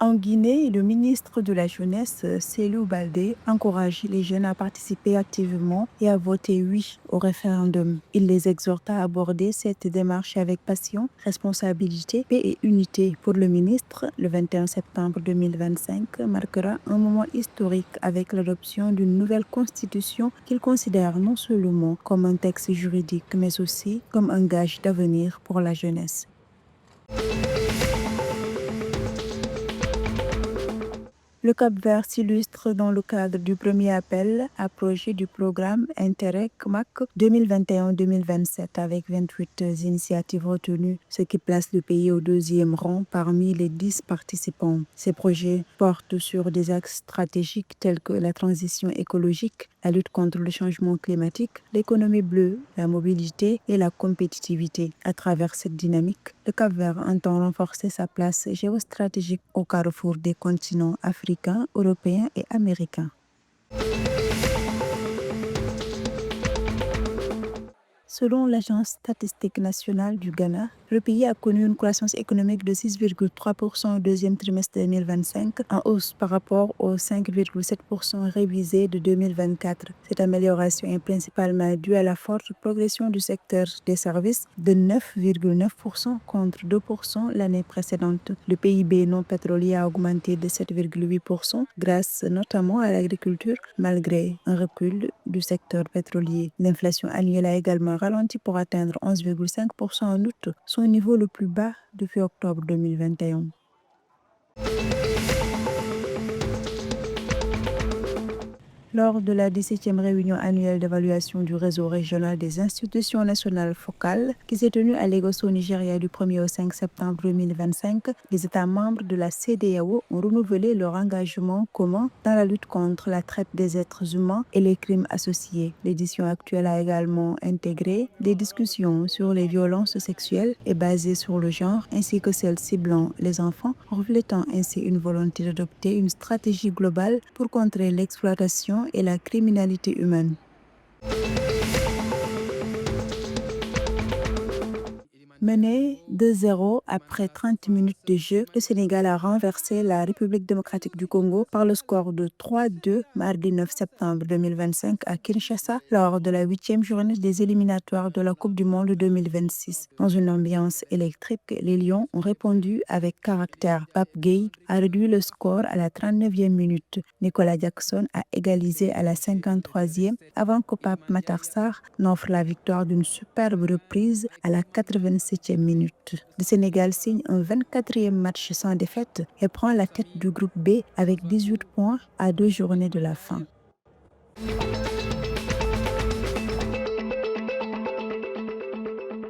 En Guinée, le ministre de la Jeunesse, Cellou Baldé, encourage les jeunes à participer activement et à voter oui au référendum. Il les exhorte à aborder cette démarche avec passion, responsabilité, paix et unité. Pour le ministre, le 21 septembre 2025 marquera un moment historique avec l'adoption d'une nouvelle constitution qu'il considère non seulement comme un texte juridique, mais aussi comme un gage d'avenir pour la jeunesse. Le Cap-Vert s'illustre dans le cadre du premier appel à projet du programme Interreg MAC 2021-2027 avec 28 initiatives retenues, ce qui place le pays au deuxième rang parmi les 10 participants. Ces projets portent sur des axes stratégiques tels que la transition écologique, la lutte contre le changement climatique, l'économie bleue, la mobilité et la compétitivité. À travers cette dynamique, le Cap-Vert entend renforcer sa place géostratégique au carrefour des continents africain, européen et américain. Selon l'Agence statistique nationale du Ghana, le pays a connu une croissance économique de 6,3% au deuxième trimestre 2025, en hausse par rapport aux 5,7% révisés de 2024. Cette amélioration est principalement due à la forte progression du secteur des services de 9,9% contre 2% l'année précédente. Le PIB non pétrolier a augmenté de 7,8% grâce notamment à l'agriculture, malgré un recul du secteur pétrolier. L'inflation annuelle a également ralenti pour atteindre 11,5% en août, son niveau le plus bas depuis octobre 2021. Lors de la 17e réunion annuelle d'évaluation du réseau régional des institutions nationales focales, qui s'est tenue à Lagos au Nigeria du 1er au 5 septembre 2025, les États membres de la CEDEAO ont renouvelé leur engagement commun dans la lutte contre la traite des êtres humains et les crimes associés. L'édition actuelle a également intégré des discussions sur les violences sexuelles et basées sur le genre, ainsi que celles ciblant les enfants, reflétant ainsi une volonté d'adopter une stratégie globale pour contrer l'exploitation et la criminalité humaine. Mené 2-0 après 30 minutes de jeu, le Sénégal a renversé la République démocratique du Congo par le score de 3-2 mardi 9 septembre 2025 à Kinshasa lors de la 8e journée des éliminatoires de la Coupe du Monde 2026. Dans une ambiance électrique, les Lions ont répondu avec caractère. Pape Gueye a réduit le score à la 39e minute. Nicolas Jackson a égalisé à la 53e avant que Pape Matar Sarr n'offre la victoire d'une superbe reprise à la 87e minute. Le Sénégal signe un 24e match sans défaite et prend la tête du groupe B avec 18 points à 2 journées de la fin.